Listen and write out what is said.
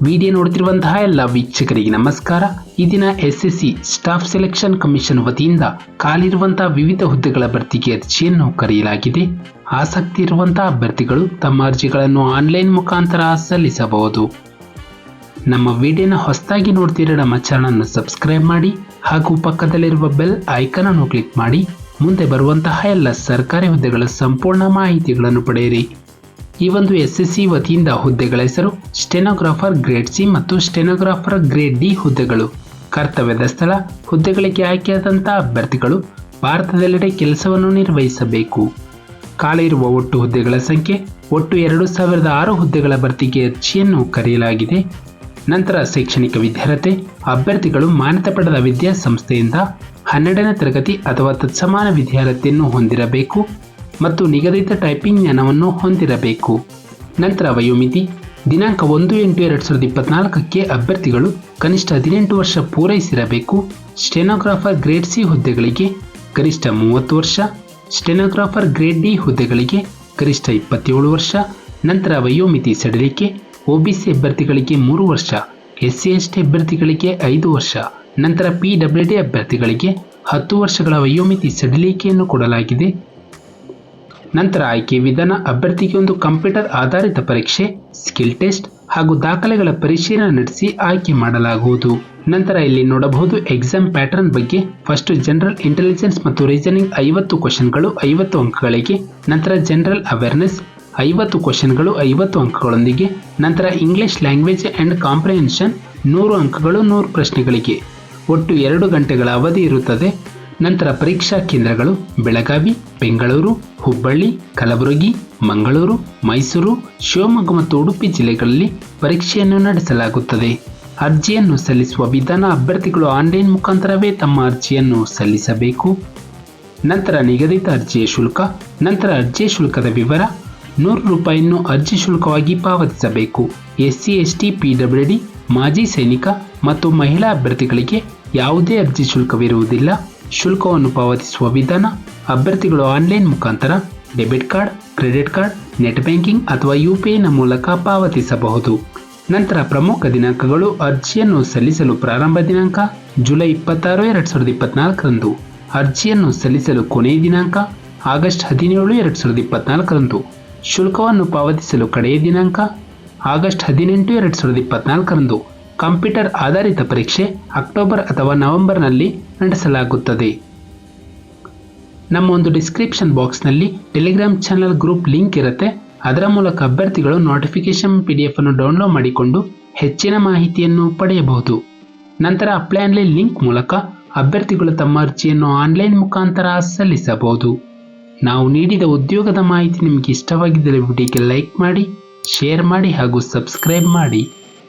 Video ನೋಡುತ್ತಿರುವಂತಹ ಎಲ್ಲ ವೀಕ್ಷಕರಿಗೆ ನಮಸ್ಕಾರ. ಈ ದಿನ ಎಸ್ಎಸ್ಸಿ ಸ್ಟಾಫ್ ಸೆಲೆಕ್ಷನ್ ಕಮಿಷನ್ ವತಿಯಿಂದ ಖಾಲಿರುವಂತಹ ವಿವಿಧ ಹುದ್ದೆಗಳ ಭರ್ತಿಗೆ ಅರ್ಜಿಯನ್ನು ಕರೆಯಲಾಗಿದೆ. ಆಸಕ್ತಿ ಇರುವಂತಹ ಅಭ್ಯರ್ಥಿಗಳು ತಮ್ಮ ಅರ್ಜಿಗಳನ್ನು ಆನ್ಲೈನ್ ಮುಖಾಂತರ ಸಲ್ಲಿಸಬಹುದು. ನಮ್ಮ ವಿಡಿಯೋನ ಹೊಸದಾಗಿ ನೋಡ್ತಿರೋ ನಮ್ಮ ಚಾನಲ್ ಸಬ್ಸ್ಕ್ರೈಬ್ ಮಾಡಿ ಹಾಗೂ ಪಕ್ಕದಲ್ಲಿರುವ ಬೆಲ್ ಐಕಾನ್ ಅನ್ನು ಕ್ಲಿಕ್ ಮಾಡಿ ಮುಂದೆ ಬರುವಂತಹ ಎಲ್ಲ ಸರ್ಕಾರಿ ಹುದ್ದೆಗಳ ಸಂಪೂರ್ಣ ಮಾಹಿತಿಗಳನ್ನು ಪಡೆಯಿರಿ. ಈ ಒಂದು ಎಸ್ಎಸ್ಸಿ ವತಿಯಿಂದ ಹುದ್ದೆಗಳ ಹೆಸರು ಸ್ಟೆನೋಗ್ರಾಫರ್ ಗ್ರೇಡ್ ಸಿ ಮತ್ತು ಸ್ಟೆನೋಗ್ರಾಫರ್ ಗ್ರೇಡ್ ಡಿ ಹುದ್ದೆಗಳು. ಕರ್ತವ್ಯದ ಸ್ಥಳ ಹುದ್ದೆಗಳಿಗೆ ಆಯ್ಕೆಯಾದಂತಹ ಅಭ್ಯರ್ಥಿಗಳು ಭಾರತದೆಲ್ಲೆಡೆ ಕೆಲಸವನ್ನು ನಿರ್ವಹಿಸಬೇಕು. ಖಾಲಿ ಇರುವ ಒಟ್ಟು ಹುದ್ದೆಗಳ ಸಂಖ್ಯೆ ಒಟ್ಟು 2006 ಹುದ್ದೆಗಳ ಭರ್ತಿಗೆ ಅರ್ಜಿಯನ್ನು ಕರೆಯಲಾಗಿದೆ. ನಂತರ ಶೈಕ್ಷಣಿಕ ವಿದ್ಯಾರ್ಹತೆ ಅಭ್ಯರ್ಥಿಗಳು ಮಾನ್ಯತೆ ಪಡೆದ ವಿದ್ಯಾಸಂಸ್ಥೆಯಿಂದ 12ನೇ ತರಗತಿ ಅಥವಾ ತತ್ಸಮಾನ ವಿದ್ಯಾರ್ಹತೆಯನ್ನು ಹೊಂದಿರಬೇಕು ಮತ್ತು ನಿಗದಿತ ಟೈಪಿಂಗ್ ಜ್ಞಾನವನ್ನು ಹೊಂದಿರಬೇಕು. ನಂತರ ವಯೋಮಿತಿ ದಿನಾಂಕ 1/8/2024ಕ್ಕೆ ಅಭ್ಯರ್ಥಿಗಳು ಕನಿಷ್ಠ 18 ವರ್ಷ ಪೂರೈಸಿರಬೇಕು. ಸ್ಟೆನೋಗ್ರಾಫರ್ ಗ್ರೇಡ್ ಸಿ ಹುದ್ದೆಗಳಿಗೆ ಗರಿಷ್ಠ 30 ವರ್ಷ, ಸ್ಟೆನೋಗ್ರಾಫರ್ ಗ್ರೇಡ್ ಡಿ ಹುದ್ದೆಗಳಿಗೆ ಗರಿಷ್ಠ 27 ವರ್ಷ. ನಂತರ ವಯೋಮಿತಿ ಸಡಿಲಿಕೆ ಒಬಿಸಿ ಅಭ್ಯರ್ಥಿಗಳಿಗೆ 3 ವರ್ಷ, ಎಸ್ಸಿ ಎಸ್ಟಿ ಅಭ್ಯರ್ಥಿಗಳಿಗೆ 5 ವರ್ಷ. ನಂತರ ಪಿಡಬ್ಲ್ಯೂಡಿ ಅಭ್ಯರ್ಥಿಗಳಿಗೆ 10 ವರ್ಷಗಳ ವಯೋಮಿತಿ ಸಡಿಲಿಕೆಯನ್ನು ಕೊಡಲಾಗಿದೆ. ನಂತರ ಆಯ್ಕೆ ವಿಧಾನ ಅಭ್ಯರ್ಥಿಗೆ ಒಂದು ಕಂಪ್ಯೂಟರ್ ಆಧಾರಿತ ಪರೀಕ್ಷೆ, ಸ್ಕಿಲ್ ಟೆಸ್ಟ್ ಹಾಗೂ ದಾಖಲೆಗಳ ಪರಿಶೀಲನೆ ನಡೆಸಿ ಆಯ್ಕೆ ಮಾಡಲಾಗುವುದು. ನಂತರ ಇಲ್ಲಿ ನೋಡಬಹುದು ಎಕ್ಸಾಮ್ ಪ್ಯಾಟರ್ನ್ ಬಗ್ಗೆ. ಫಸ್ಟ್ ಜನರಲ್ ಇಂಟೆಲಿಜೆನ್ಸ್ ಮತ್ತು ರೀಸನಿಂಗ್ 50 ಕ್ವಶನ್ಗಳು 50 ಅಂಕಗಳಿಗೆ. ನಂತರ ಜನರಲ್ ಅವೇರ್ನೆಸ್ 50 ಕ್ವಶನ್ಗಳು 50 ಅಂಕಗಳೊಂದಿಗೆ. ನಂತರ ಇಂಗ್ಲಿಷ್ ಲ್ಯಾಂಗ್ವೇಜ್ ಅಂಡ್ ಕಾಂಪ್ರಿಹೆನ್ಷನ್ 100 ಅಂಕಗಳು 100 ಪ್ರಶ್ನೆಗಳಿಗೆ. ಒಟ್ಟು 2 ಗಂಟೆಗಳ ಅವಧಿ ಇರುತ್ತದೆ. ನಂತರ ಪರೀಕ್ಷಾ ಕೇಂದ್ರಗಳು ಬೆಳಗಾವಿ, ಬೆಂಗಳೂರು, ಹುಬ್ಬಳ್ಳಿ, ಕಲಬುರಗಿ, ಮಂಗಳೂರು, ಮೈಸೂರು, ಶಿವಮೊಗ್ಗ ಮತ್ತು ಉಡುಪಿ ಜಿಲ್ಲೆಗಳಲ್ಲಿ ಪರೀಕ್ಷೆಯನ್ನು ನಡೆಸಲಾಗುತ್ತದೆ. ಅರ್ಜಿಯನ್ನು ಸಲ್ಲಿಸುವ ವಿಧಾನ ಅಭ್ಯರ್ಥಿಗಳು ಆನ್ಲೈನ್ ಮುಖಾಂತರವೇ ತಮ್ಮ ಅರ್ಜಿಯನ್ನು ಸಲ್ಲಿಸಬೇಕು. ನಂತರ ನಿಗದಿತ ಅರ್ಜಿಯ ಶುಲ್ಕ. ನಂತರ ಅರ್ಜಿಯ ಶುಲ್ಕದ ವಿವರ 100 ರೂಪಾಯಿಯನ್ನು ಅರ್ಜಿ ಶುಲ್ಕವಾಗಿ ಪಾವತಿಸಬೇಕು. ಎಸ್ಸಿ ಎಸ್ಟಿ ಪಿಡಬ್ಲ್ಯೂಡಿ ಮಾಜಿ ಸೈನಿಕ ಮತ್ತು ಮಹಿಳಾ ಅಭ್ಯರ್ಥಿಗಳಿಗೆ ಯಾವುದೇ ಅರ್ಜಿ ಶುಲ್ಕವಿರುವುದಿಲ್ಲ. ಶುಲ್ಕವನ್ನು ಪಾವತಿಸುವ ವಿಧಾನ ಅಭ್ಯರ್ಥಿಗಳು ಆನ್ಲೈನ್ ಮುಖಾಂತರ debit card, credit card, net banking ಅಥವಾ ಯುಪಿಐನ ಮೂಲಕ ಪಾವತಿಸಬಹುದು. ನಂತರ ಪ್ರಮುಖ ದಿನಾಂಕಗಳು ಅರ್ಜಿಯನ್ನು ಸಲ್ಲಿಸಲು ಪ್ರಾರಂಭ ದಿನಾಂಕ ಜುಲೈ 26, 2024ರಂದು. ಅರ್ಜಿಯನ್ನು ಸಲ್ಲಿಸಲು ಕೊನೆಯ ದಿನಾಂಕ ಆಗಸ್ಟ್ 17, 2024ರಂದು. ಶುಲ್ಕವನ್ನು ಪಾವತಿಸಲು ಕಡೆಯ ದಿನಾಂಕ ಆಗಸ್ಟ್ 18, 2024ರಂದು. ಕಂಪ್ಯೂಟರ್ ಆಧಾರಿತ ಪರೀಕ್ಷೆ ಅಕ್ಟೋಬರ್ ಅಥವಾ ನವೆಂಬರ್ನಲ್ಲಿ ನಡೆಸಲಾಗುತ್ತದೆ. ನಮ್ಮ ಒಂದು ಡಿಸ್ಕ್ರಿಪ್ಷನ್ ಬಾಕ್ಸ್ನಲ್ಲಿ ಟೆಲಿಗ್ರಾಮ್ ಚಾನಲ್ ಗ್ರೂಪ್ ಲಿಂಕ್ ಇರುತ್ತೆ. ಅದರ ಮೂಲಕ ಅಭ್ಯರ್ಥಿಗಳು ನೋಟಿಫಿಕೇಶನ್ PDF ಅನ್ನು ಡೌನ್ಲೋಡ್ ಮಾಡಿಕೊಂಡು ಹೆಚ್ಚಿನ ಮಾಹಿತಿಯನ್ನು ಪಡೆಯಬಹುದು. ನಂತರ ಅಪ್ಲೈ ಆನ್ಲೈನ್ ಲಿಂಕ್ ಮೂಲಕ ಅಭ್ಯರ್ಥಿಗಳು ತಮ್ಮ ಅರ್ಜಿಯನ್ನು ಆನ್ಲೈನ್ ಮುಖಾಂತರ ಸಲ್ಲಿಸಬಹುದು. ನಾವು ನೀಡಿದ ಉದ್ಯೋಗದ ಮಾಹಿತಿ ನಿಮಗೆ ಇಷ್ಟವಾಗಿದ್ದರೆ ವಿಡಿಯೋಗೆ ಲೈಕ್ ಮಾಡಿ, ಶೇರ್ ಮಾಡಿ ಹಾಗೂ ಸಬ್ಸ್ಕ್ರೈಬ್ ಮಾಡಿ.